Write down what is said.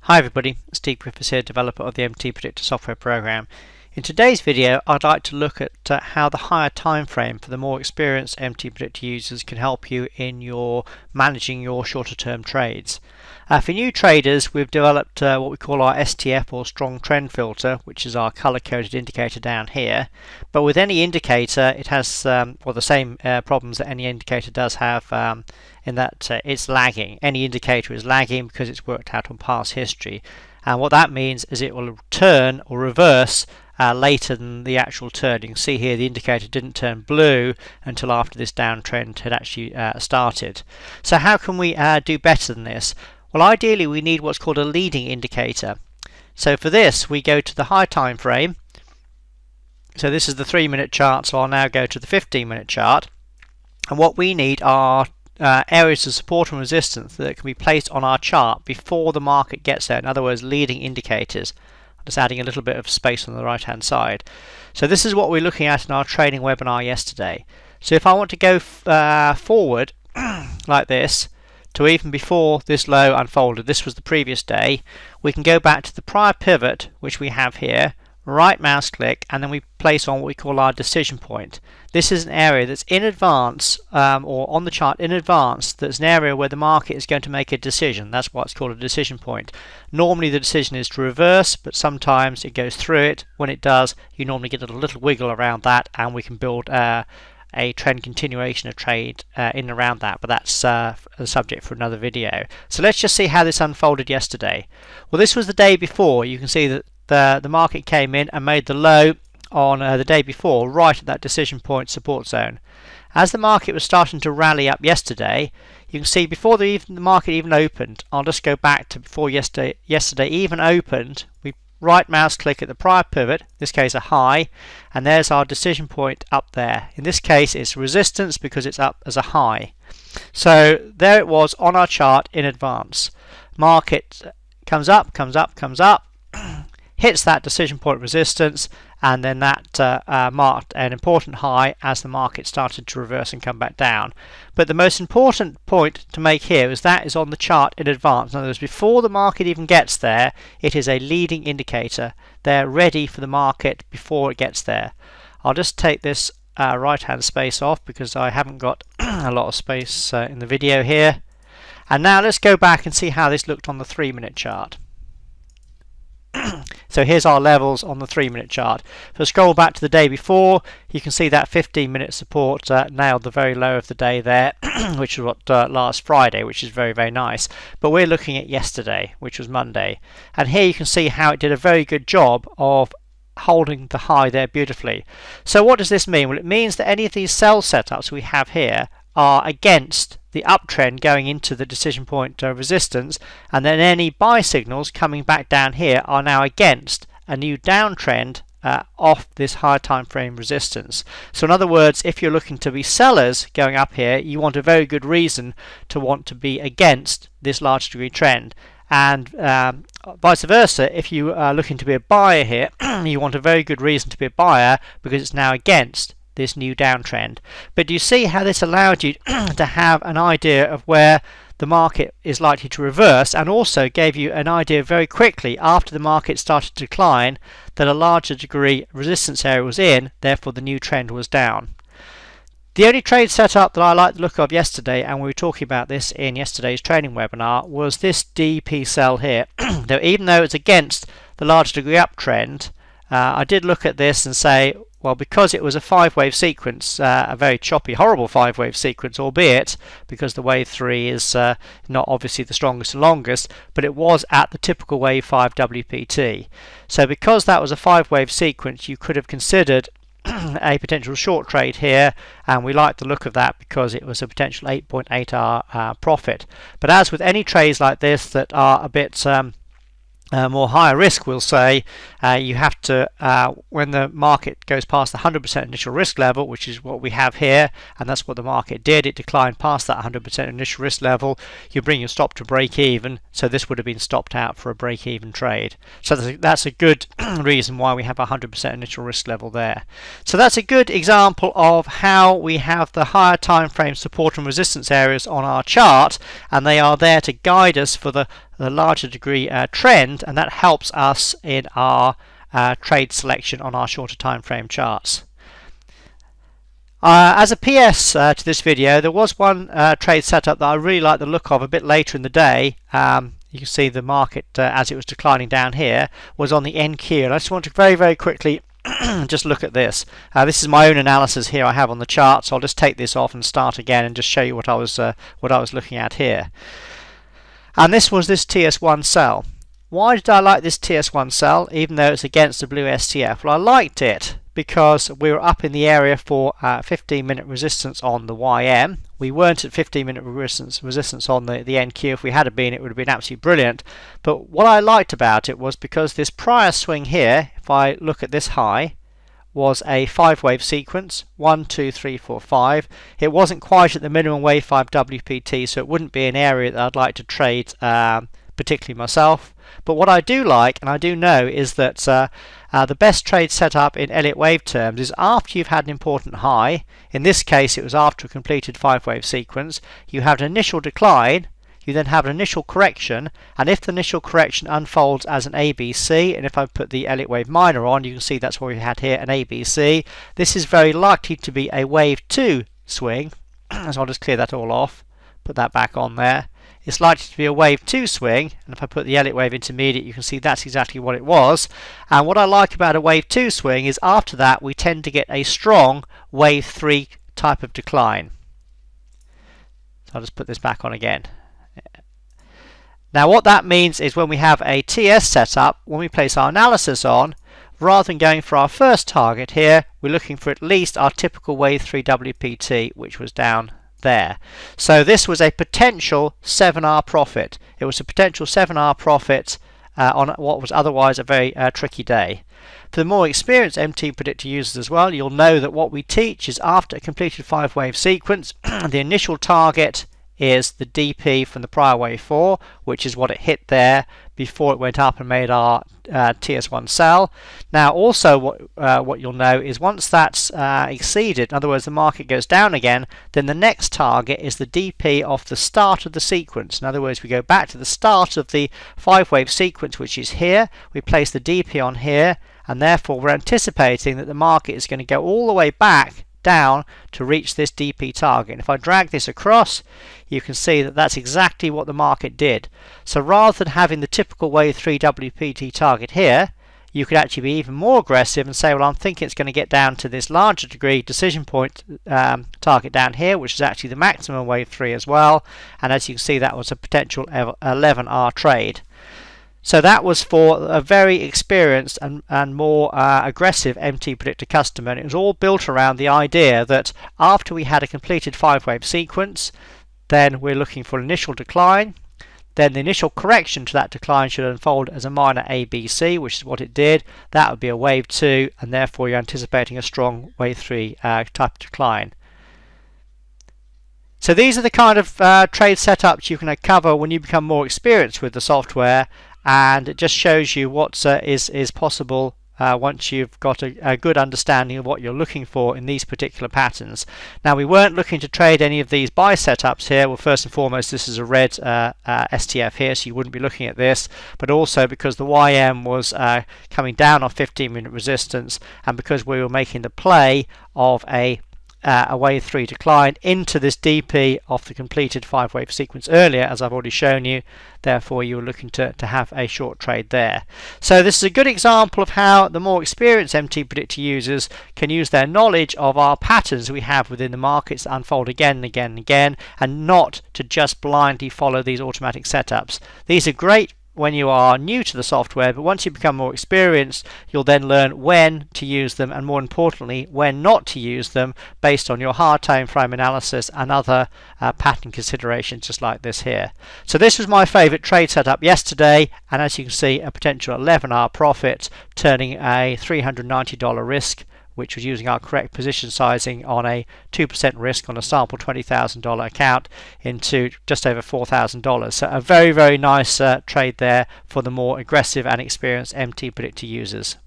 Hi everybody, Steve Griffiths here, developer of the MTPredictor software program. In today's video I'd like to look at how the higher time frame for the more experienced MTPredictor users can help you in your managing your shorter term trades. For new traders, we've developed what we call our STF or strong trend filter, which is our color coded indicator down here. But with any indicator it has the same problems that any indicator does have, in that it's lagging. Any indicator is lagging because it's worked out on past history, and what that means is it will turn or reverse later than the actual turn. You can see here the indicator didn't turn blue until after this downtrend had actually started. So how can we do better than this? Well, ideally we need what's called a leading indicator. So for this we go to the high time frame. So this is the 3-minute chart, so I'll now go to the 15-minute chart, and what we need are areas of support and resistance that can be placed on our chart before the market gets there. In other words, leading indicators. I'm just adding a little bit of space on the right hand side. So this is what we're looking at in our training webinar yesterday. So if I want to go forward like this to even before this low unfolded, this was the previous day, we can go back to the prior pivot which we have here, right mouse click, and then we place on what we call our decision point. This is an area that's in advance, or on the chart in advance, that's an area where the market is going to make a decision. That's what's called a decision point. Normally the decision is to reverse, but sometimes it goes through it. When it does, you normally get a little wiggle around that, and we can build a trend continuation of trade in and around that, but that's a subject for another video. So let's just see how this unfolded yesterday. Well, this was the day before. You can see that the market came in and made the low on the day before right at that decision point support zone. As the market was starting to rally up yesterday, you can see before the market even opened, I'll just go back to before yesterday even opened, we right mouse click at the prior pivot, in this case a high, and there's our decision point up there. In this case it's resistance because it's up as a high. So there it was on our chart in advance. Market comes up, hits that decision point resistance, and then that marked an important high as the market started to reverse and come back down. But the most important point to make here is that is on the chart in advance. In other words, before the market even gets there, it is a leading indicator. They're ready for the market before it gets there. I'll just take this right hand space off because I haven't got a lot of space in the video here. And now let's go back and see how this looked on the 3-minute chart. So here's our levels on the 3-minute chart. If I scroll back to the day before, you can see that 15-minute support nailed the very low of the day there, which was what last Friday, which is very, very nice. But we're looking at yesterday, which was Monday. And here you can see how it did a very good job of holding the high there beautifully. So what does this mean? Well, it means that any of these sell setups we have here are against the uptrend going into the decision point resistance, and then any buy signals coming back down here are now against a new downtrend off this higher time frame resistance. So in other words, if you're looking to be sellers going up here, you want a very good reason to want to be against this large degree trend, and vice versa, if you are looking to be a buyer here, you want a very good reason to be a buyer because it's now against this new downtrend. But do you see how this allowed you to have an idea of where the market is likely to reverse, and also gave you an idea very quickly after the market started to decline that a larger degree resistance area was in, therefore the new trend was down. The only trade setup that I liked the look of yesterday, and we were talking about this in yesterday's training webinar, was this DP sell here. Though even though it's against the large degree uptrend, I did look at this and say, well, because it was a 5-wave sequence, a very choppy, horrible 5-wave sequence, albeit because the wave 3 is not obviously the strongest and longest, but it was at the typical wave 5 WPT. So because that was a 5-wave sequence, you could have considered a potential short trade here, and we like the look of that because it was a potential 8.8 hour profit. But as with any trades like this that are a bit more higher risk, we'll say, you have to, when the market goes past the 100% initial risk level, which is what we have here, and that's what the market did, it declined past that 100% initial risk level, you bring your stop to break even, so this would have been stopped out for a break even trade. So that's a good reason why we have a 100% initial risk level there. So that's a good example of how we have the higher time frame support and resistance areas on our chart, and they are there to guide us for the larger degree trend, and that helps us in our trade selection on our shorter time frame charts. As a PS to this video, there was one trade setup that I really like the look of a bit later in the day. You can see the market as it was declining down here was on the NQ, and I just want to very quickly just look at this. This is my own analysis here I have on the chart, so I'll just take this off and start again and just show you what I was looking at here. And this was this TS1 sell. Why did I like this TS1 sell, even though it's against the blue STF? Well, I liked it because we were up in the area for 15-minute resistance on the YM. We weren't at 15-minute resistance on the NQ. If we had been, it would have been absolutely brilliant. But what I liked about it was because this prior swing here, if I look at this high, was a 5-wave sequence, 1, 2, 3, 4, 5. It wasn't quite at the minimum wave 5 WPT, so it wouldn't be an area that I'd like to trade particularly myself. But what I do like, and I do know, is that the best trade setup in Elliott wave terms is after you've had an important high. In this case, it was after a completed 5-wave sequence. You have an initial decline. You then have an initial correction, and if the initial correction unfolds as an ABC, and if I put the Elliott wave minor on, you can see that's what we had here, an ABC. This is very likely to be a wave 2 swing, so I'll just clear that all off, put that back on there. It's likely to be a wave 2 swing, and if I put the Elliott wave intermediate, you can see that's exactly what it was. And what I like about a wave 2 swing is after that we tend to get a strong wave 3 type of decline. So I'll just put this back on again. Now what that means is when we have a TS setup, when we place our analysis on, rather than going for our first target here, we're looking for at least our typical wave 3 WPT, which was down there. So this was a potential 7-hour profit. It was a potential 7-hour profit on what was otherwise a very tricky day. For the more experienced MTPredictor users as well, you'll know that what we teach is after a completed 5-wave sequence, the initial target is the DP from the prior wave 4, which is what it hit there before it went up and made our TS1 sell. Now also what you'll know is once that's exceeded, in other words the market goes down again, then the next target is the DP off the start of the sequence. In other words, we go back to the start of the 5-wave sequence, which is here, we place the DP on here, and therefore we're anticipating that the market is going to go all the way back down to reach this DP target. And if I drag this across, you can see that that's exactly what the market did. So rather than having the typical wave 3 WPT target here, you could actually be even more aggressive and say, well, I'm thinking it's going to get down to this larger degree decision point target down here, which is actually the maximum wave 3 as well. And as you can see, that was a potential 11-hour trade. So that was for a very experienced and more aggressive MTPredictor customer, and it was all built around the idea that after we had a completed 5-wave sequence, then we're looking for an initial decline, then the initial correction to that decline should unfold as a minor ABC, which is what it did. That would be a wave 2, and therefore you're anticipating a strong wave 3 type of decline. So these are the kind of trade setups you can cover when you become more experienced with the software, and it just shows you what is possible once you've got a good understanding of what you're looking for in these particular patterns. Now we weren't looking to trade any of these buy setups here. Well, first and foremost, this is a red STF here, so you wouldn't be looking at this, but also because the YM was coming down off 15-minute resistance, and because we were making the play of a wave 3 decline into this DP off the completed 5-wave sequence earlier, as I've already shown you. Therefore you were looking to have a short trade there. So this is a good example of how the more experienced MTPredictor users can use their knowledge of our patterns we have within the markets that unfold again and again and again, and not to just blindly follow these automatic setups. These are great when you are new to the software, but once you become more experienced, you'll then learn when to use them, and more importantly, when not to use them, based on your hard time frame analysis and other pattern considerations, just like this here. So this was my favorite trade setup yesterday, and as you can see, a potential 11-hour profit, turning a $390 risk, which was using our correct position sizing on a 2% risk on a sample $20,000 account, into just over $4,000. So a very, very nice trade there for the more aggressive and experienced MTPredictor users.